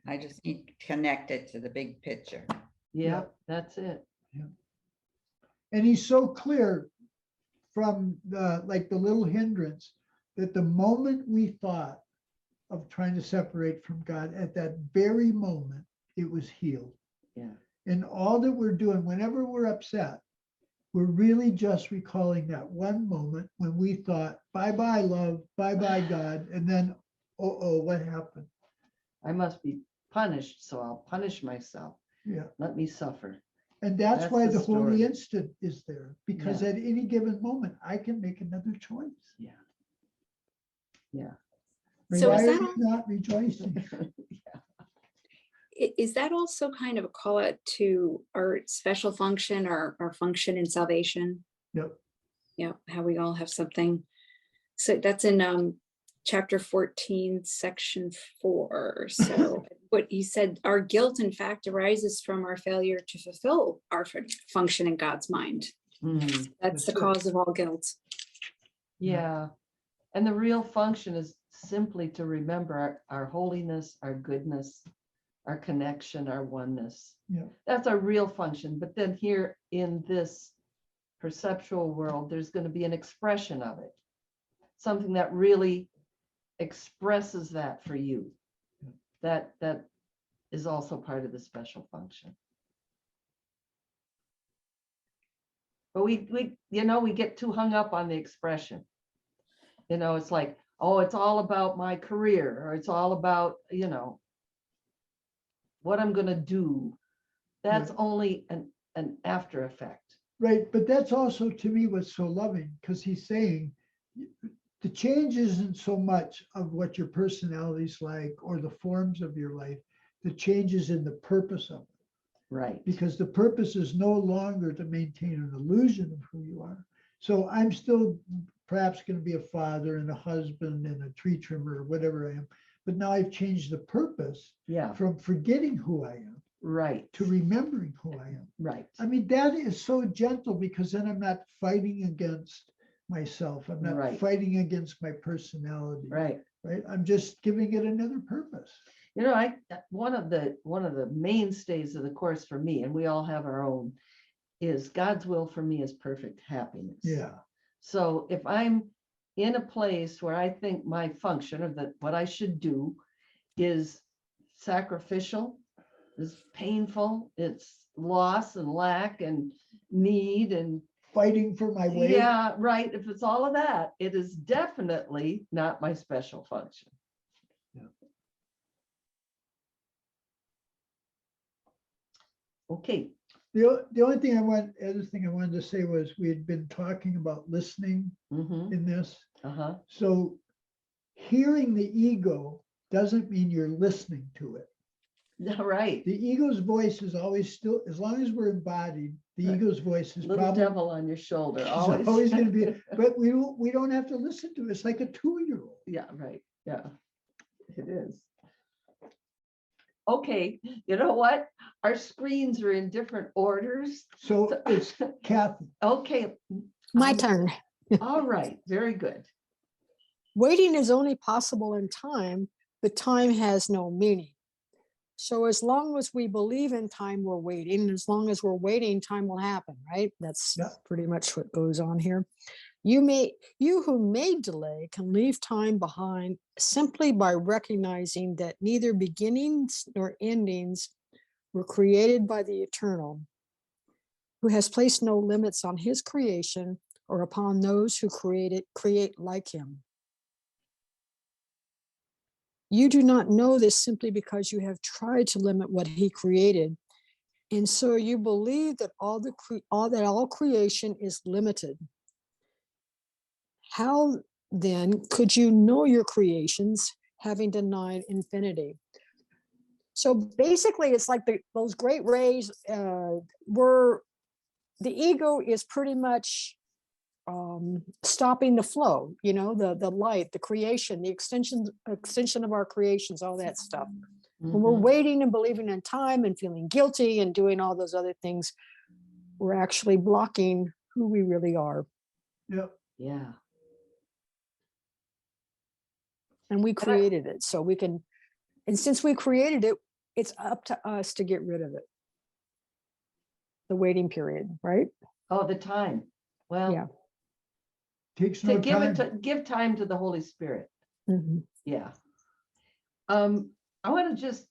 I just need to connect it to the big picture. Yeah. That's it. And he's so clear from the little hindrance that the moment we thought of trying to separate from God, at that very moment, it was healed. Yeah. And all that we're doing, whenever we're upset, we're really just recalling that one moment when we thought, bye-bye love, bye-bye God, and then, oh, what happened? I must be punished, so I'll punish myself. Yeah. Let me suffer. And that's why the the holy story. instant is there, because Yeah. at any given moment, I can make another choice. Yeah. Yeah. So Why is are that you all? not rejoicing? Is that also kind of a call out to our special function or our function in salvation? Yep. Yeah, how we all have something. So that's in chapter 14, section 4. So what he said, our guilt in fact arises from our failure to fulfill our function in God's mind. Mm, That's the That's it. cause of all guilt. yeah. And the real function is simply to remember our holiness, our goodness, our connection, our oneness. Yeah. That's our real function. But then here in this perceptual world, there's going to be an expression of it. Something that really expresses that for you. That is also part of the special function. But we get too hung up on the expression. It's like, oh, it's all about my career, or it's all about, what I'm going to do. That's only an after effect. Right, but that's also to me what's so loving, because he's saying the change isn't so much of what your personality's like or the forms of your life. The change is in the purpose of it, Right. because the purpose is no longer to maintain an illusion of who you are. So I'm still perhaps going to be a father and a husband and a tree trimmer or whatever I am, but now I've changed the purpose Yeah. from forgetting who I am Right. to remembering who I am. Right. I mean, that is so gentle, because then I'm not fighting against myself. I'm not Right. fighting against my personality. Right. Right. I'm just giving it another purpose. One of the mainstays of the course for me, and we all have our own, is God's will for me is perfect happiness. Yeah. So if I'm in a place where I think my function, or that what I should do, is sacrificial, is painful, it's loss and lack and need and Fighting for my way. yeah, right. If it's all of that, it is definitely not my special function. Yeah. Okay. The only thing other thing I wanted to say was we had been talking about listening Mm-hmm. in this. Uh-huh. So hearing the ego doesn't mean you're listening to it. Right. The ego's voice is always still, as long as we're embodied, the Right. ego's voice is Little probably devil on your shoulder. it's Always. always going to be, but we don't have to listen to it. It's like a 2-year-old. Yeah, right. Yeah, it is. Okay, you know what? Our screens are in different orders. So it's Kathy. Okay. My turn. All right, very good. Waiting is only possible in time, but time has no meaning. So as long as we believe in time, we're waiting. As long as we're waiting, time will happen, right? That's Yeah. pretty much what goes on here. You who may delay can leave time behind simply by recognizing that neither beginnings nor endings were created by the eternal, who has placed no limits on his creation or upon those who create like him. You do not know this simply because you have tried to limit what he created. And so you believe that all creation is limited. How then could you know your creations having denied infinity? So basically, it's like those great rays were the ego is pretty much stopping the flow, the light, the creation, the extension of our creations, all that stuff. When we're Mhm. waiting and believing in time and feeling guilty and doing all those other things, we're actually blocking who we really are. Yep. Yeah. And we created it. So we can, and since we created it, it's up to us to get rid of it. The waiting period, right? Oh, the time. Well, Yeah. Takes to no give time. give time to the Holy Spirit. Mhm. Yeah. I want to just,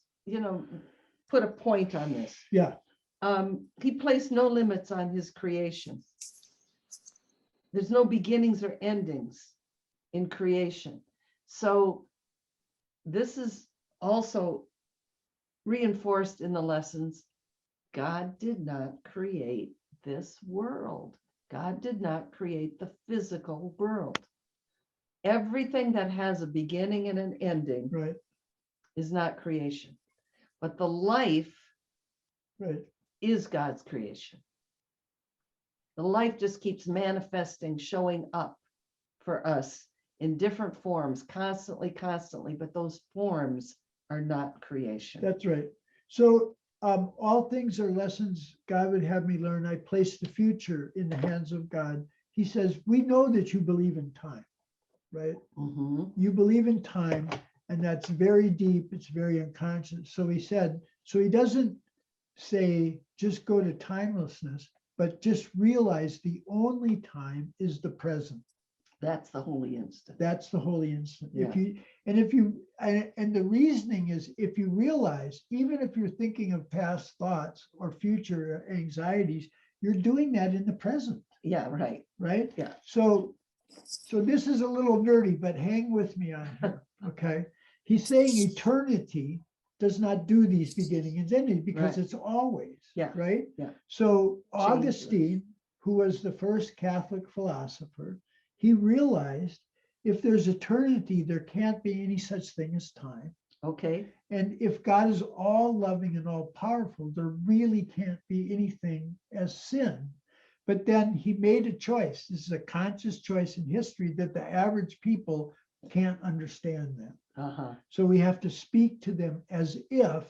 put a point on this. Yeah. He placed no limits on his creation. There's no beginnings or endings in creation. So this is also reinforced in the lessons. God did not create this world. God did not create the physical world. everything that has a beginning and an ending Right, is not creation. But the life right. is God's creation. The life just keeps manifesting, showing up for us in different forms, constantly, but those forms are not creation. That's right. So all things are lessons God would have me learn. I place the future in the hands of God. He says, we know that you believe in time, right? Mhm. You believe in time, and that's very deep. It's very unconscious. So he said, so he doesn't say, just go to timelessness, but just realize the only time is the present. That's the holy instant. That's the holy instant. Yeah. And the reasoning is, if you realize, even if you're thinking of past thoughts or future anxieties, you're doing that in the present, Yeah, right. right? Yeah. So this is a little nerdy, but hang with me on here, okay? He's saying eternity does not do these beginning and ending because Right. it's always, Yeah. right? Yeah. So Changeless. Augustine, who was the first Catholic philosopher, he realized if there's eternity, there can't be any such thing as time. Okay. And if God is all loving and all powerful, there really can't be anything as sin. But then he made a choice. This is a conscious choice in history that the average people can't understand that. Uh-huh. So we have to speak to them as if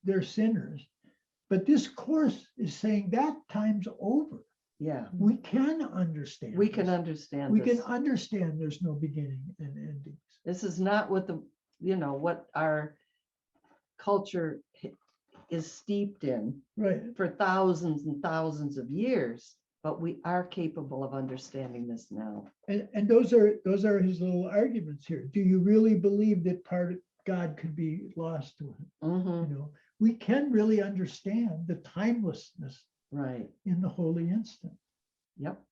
they're sinners. But this course is saying that time's over. Yeah. We can understand. We can this. understand We this. can understand there's no beginning and endings. This is not what what our culture is steeped in Right. for thousands and thousands of years, but we are capable of understanding this now. And those are his little arguments here. Do you really believe that part of God could be lost to him? Mhm. You know, we can really understand the timelessness Right. in the holy instant. Yep.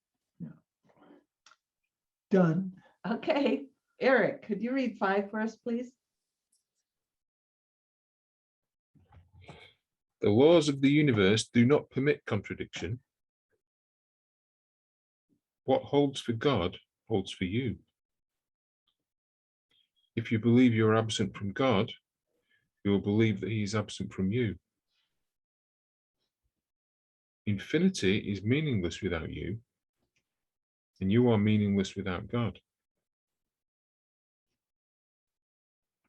Done. Okay. Eric, could you read 5 for us, please? The laws of the universe do not permit contradiction. What holds for God holds for you. If you believe you are absent from God, you will believe that he is absent from you. Infinity is meaningless without you, and you are meaningless without God.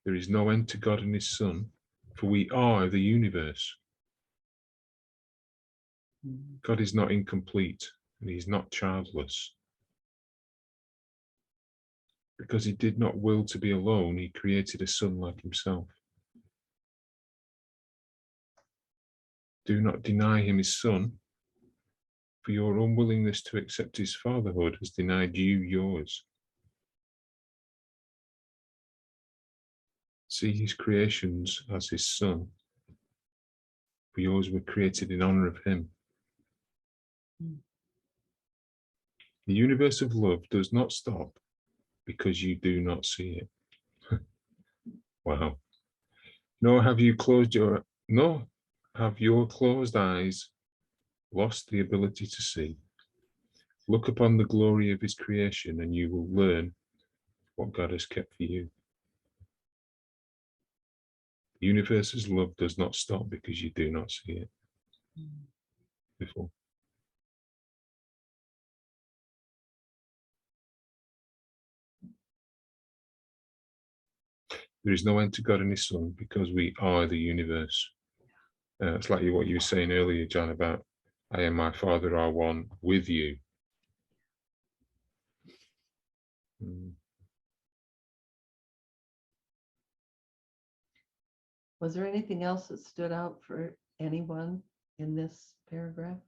There is no end to God and his Son, for we are the universe. God is not incomplete, and he is not childless. Because he did not will to be alone, he created a son like himself. Do not deny him his son, for your unwillingness to accept his fatherhood has denied you yours. See his creations as his son, for yours were created in honor of him. The universe of love does not stop because you do not see it. Wow. Nor have your closed eyes lost the ability to see. Look upon the glory of his creation and you will learn what God has kept for you. The universe's love does not stop because you do not see it. Before. There is no end to God and his Son because we are the universe. It's like what you were saying earlier, John, about I and my Father are one with you. Was there anything else that stood out for anyone in this paragraph?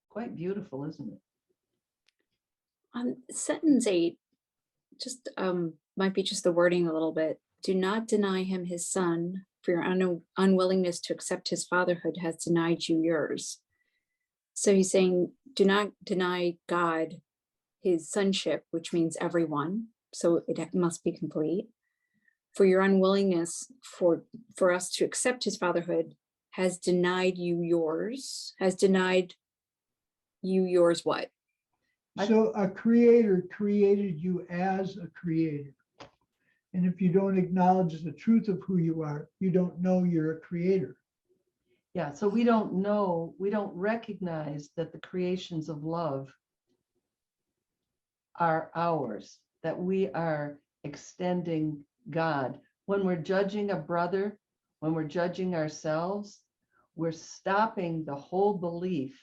Quite beautiful, isn't it? On sentence 8, just might be just the wording a little bit. Do not deny him his son, for your unwillingness to accept his fatherhood has denied you yours. So he's saying, do not deny God his sonship, which means everyone. So it must be complete. For your unwillingness for us to accept his fatherhood has denied you yours. Has denied you yours what? So a creator created you as a creator. And if you don't acknowledge the truth of who you are, you don't know you're a creator. Yeah, so we don't know, we don't recognize that the creations of love are ours, that we are extending God. When we're judging a brother, when we're judging ourselves, we're stopping the whole belief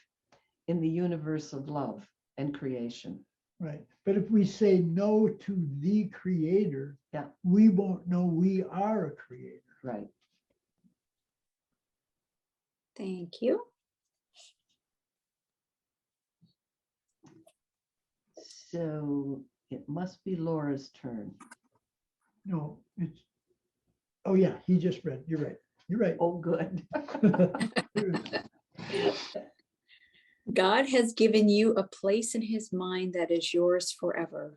in the universe of love and creation. Right. But if we say no to the creator, Yeah. we won't know we are a creator. Right. Thank you. So it must be Laura's turn. No, it's, oh yeah, he just read. You're right. You're right. Oh, good. God has given you a place in his mind that is yours forever.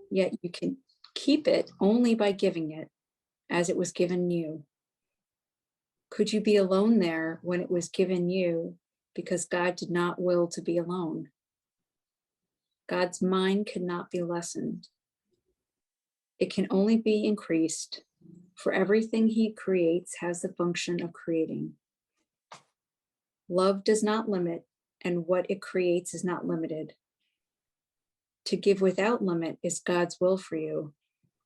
Yet you can keep it only by giving it as it was given you. Could you be alone there when it was given you because God did not will to be alone? God's mind cannot be lessened. It can only be increased, for everything he creates has the function of creating. Love does not limit, and what it creates is not limited. To give without limit is God's will for you,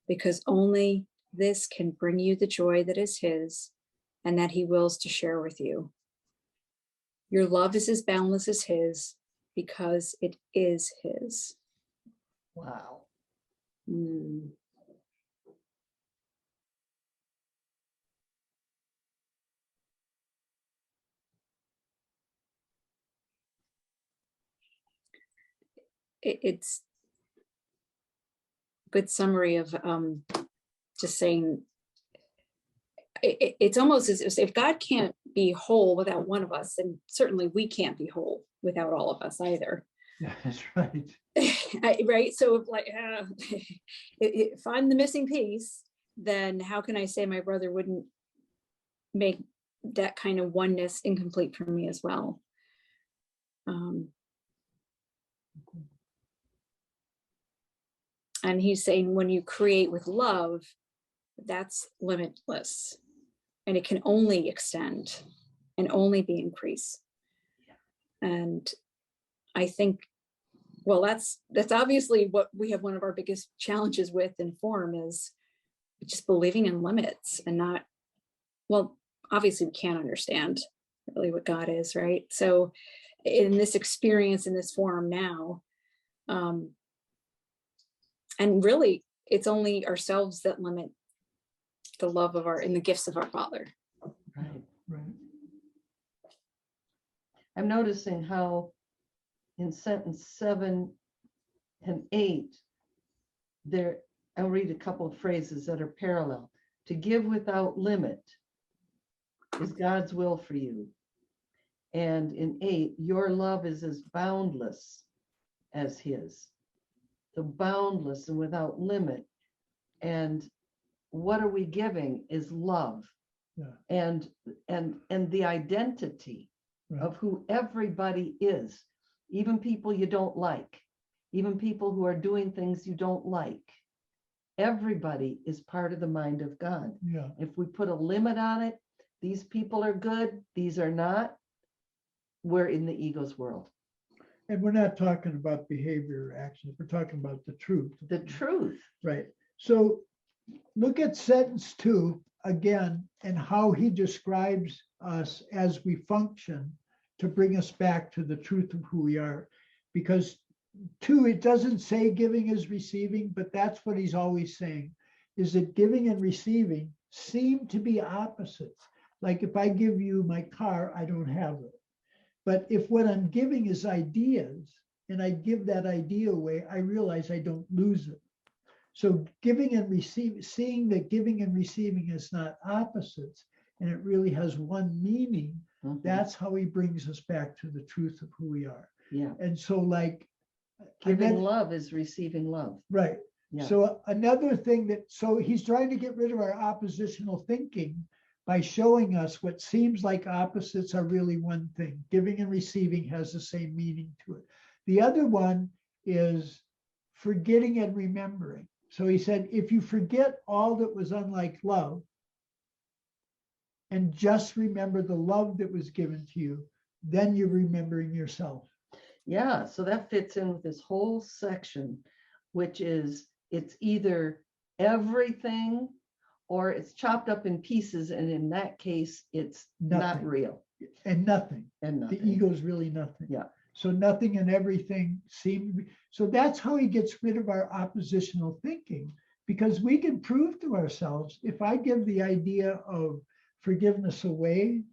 because only this can bring you the joy that is his and that he wills to share with you. Your love is as boundless as his because it is his. Wow. Mm. It's a good summary of just saying, it's almost as if God can't be whole without one of us, and certainly we can't be whole without all of us either. Yeah, that's right. Right. So if like, if I'm the missing piece, then how can I say my brother wouldn't make that kind of oneness incomplete for me as well? And he's saying when you create with love, that's limitless, and it can only extend and only be increased. And I think, well, that's obviously what we have. One of our biggest challenges with in form is just believing in limits and not, well, obviously we can't understand really what God is, right? So in this experience in this form now, and really it's only ourselves that limit the love of our and the gifts of our Father. Right. Right. I'm noticing how in sentence 7 and 8, there, I'll read a couple of phrases that are parallel. To give without limit is God's will for you. And in 8, your love is as boundless as his. So boundless and without limit. And what are we giving is love. Yeah. And the identity Right. of who everybody is, even people you don't like, even people who are doing things you don't like. Everybody is part of the mind of God. Yeah. If we put a limit on it, these people are good, these are not, we're in the ego's world. And we're not talking about behavior or actions. We're talking about the truth. The truth. Right. So look at sentence 2 again and how he describes us as we function to bring us back to the truth of who we are. Because 2, it doesn't say giving is receiving, but that's what he's always saying, is that giving and receiving seem to be opposites. Like if I give you my car, I don't have it. But if what I'm giving is ideas and I give that idea away, I realize I don't lose it. So giving and receiving, seeing that giving and receiving is not opposites, and it really has one meaning, Mhm. that's how he brings us back to the truth of who we are. Yeah. And so like, Giving love is receiving love. right. Yeah. So another thing that, so he's trying to get rid of our oppositional thinking by showing us what seems like opposites are really one thing. Giving and receiving has the same meaning to it. The other one is forgetting and remembering. So he said, if you forget all that was unlike love and just remember the love that was given to you, then you're remembering yourself. Yeah, so that fits in with this whole section, which is it's either everything or it's chopped up in pieces. And in that case, it's not Nothing. real And nothing. and The nothing. ego is really nothing. Yeah. So nothing and everything seem to be, so that's how he gets rid of our oppositional thinking, because we can prove to ourselves, if I give the idea of forgiveness away,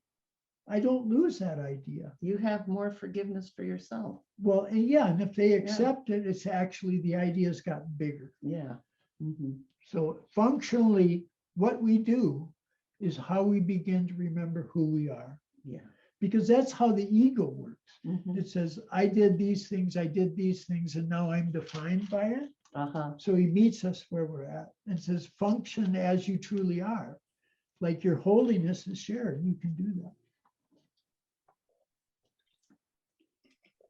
I don't lose that idea. You have more forgiveness for yourself. Well, and yeah, and if they accept it, it's actually the idea's gotten bigger. Yeah. Mhm. So functionally, what we do is how we begin to remember who we are, Yeah. because that's how the ego works. Mhm. It says, I did these things, and now I'm defined by it. Uh-huh. So he meets us where we're at and says, function as you truly are. Like your holiness is shared, you can do that.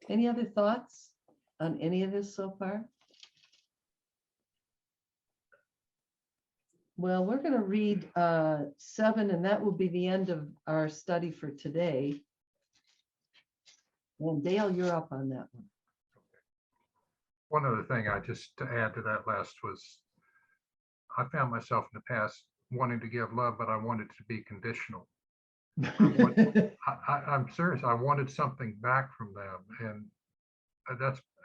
Any other thoughts on any of this so far? Well, we're going to read 7, and that will be the end of our study for today. And Dale, you're up on that one. One other thing I just to add to that last was, I found myself in the past wanting to give love, but I wanted it to be conditional. I'm serious. I wanted something back from them, and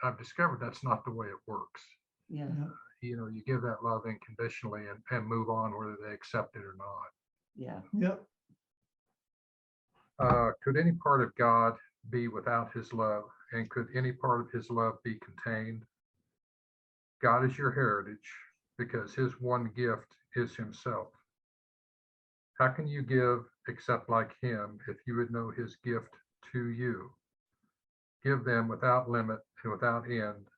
I've discovered that's not the way it works. Yeah. You know, you give that love unconditionally and move on, whether they accept it or not. Yeah. Yep. Could any part of God be without his love? And could any part of his love be contained? God is your heritage because his one gift is himself. How can you give except like him if you would know his gift to you? Give them without limit and without end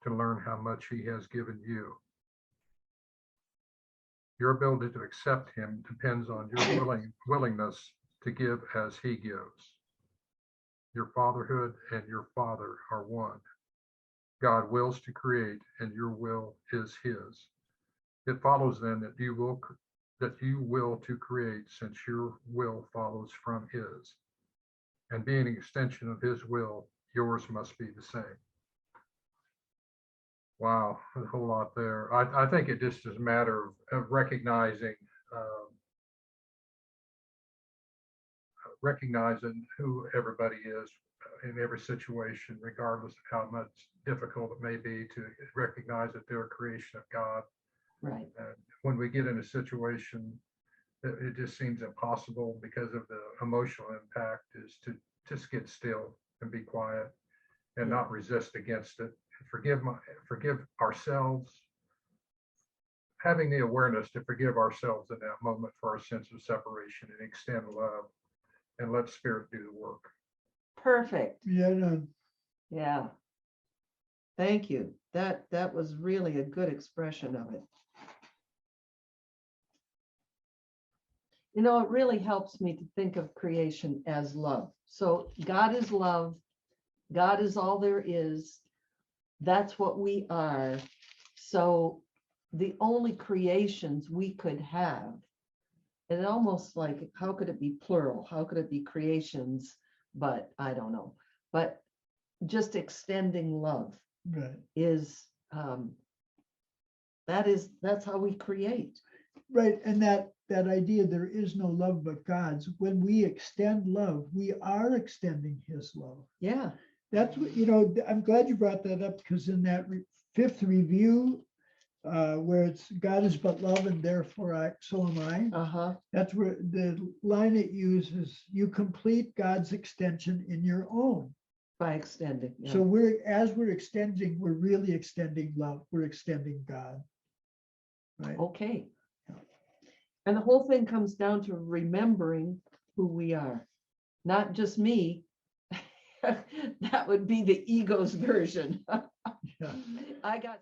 to learn how much he has given you. Your ability to accept him depends on your willingness to give as he gives. Your fatherhood and your Father are one. God wills to create, and your will is his. It follows then that you will to create, since your will follows from his. And being an extension of his will, yours must be the same. Wow, a whole lot there. I think it just is a matter of recognizing who everybody is in every situation, regardless of how much difficult it may be to recognize that they're a creation of God. Right. And when we get in a situation that it just seems impossible because of the emotional impact, is to just get still and be quiet and not resist against it. Forgive ourselves, having the awareness to forgive ourselves in that moment for our sense of separation, and extend love and let spirit do the work. Perfect. Yeah, no. Yeah. Thank you. That was really a good expression of it. You know, it really helps me to think of creation as love. So God is love. God is all there is. That's what we are. So the only creations we could have, and almost like, how could it be plural? How could it be creations? But I don't know. But just extending love Right. is, that's how we create. Right. And that idea, there is no love but God's. When we extend love, we are extending his love. Yeah. That's what, you know, I'm glad you brought that up, because in that fifth review, where it's God is but love and therefore so am I. Uh-huh. That's where the line it uses, you complete God's extension in your own. By extending. Yeah. So as we're extending, we're really extending love. We're extending God. Right. Okay. And the whole thing comes down to remembering who we are, not just me. That would be the ego's version. Yeah. I got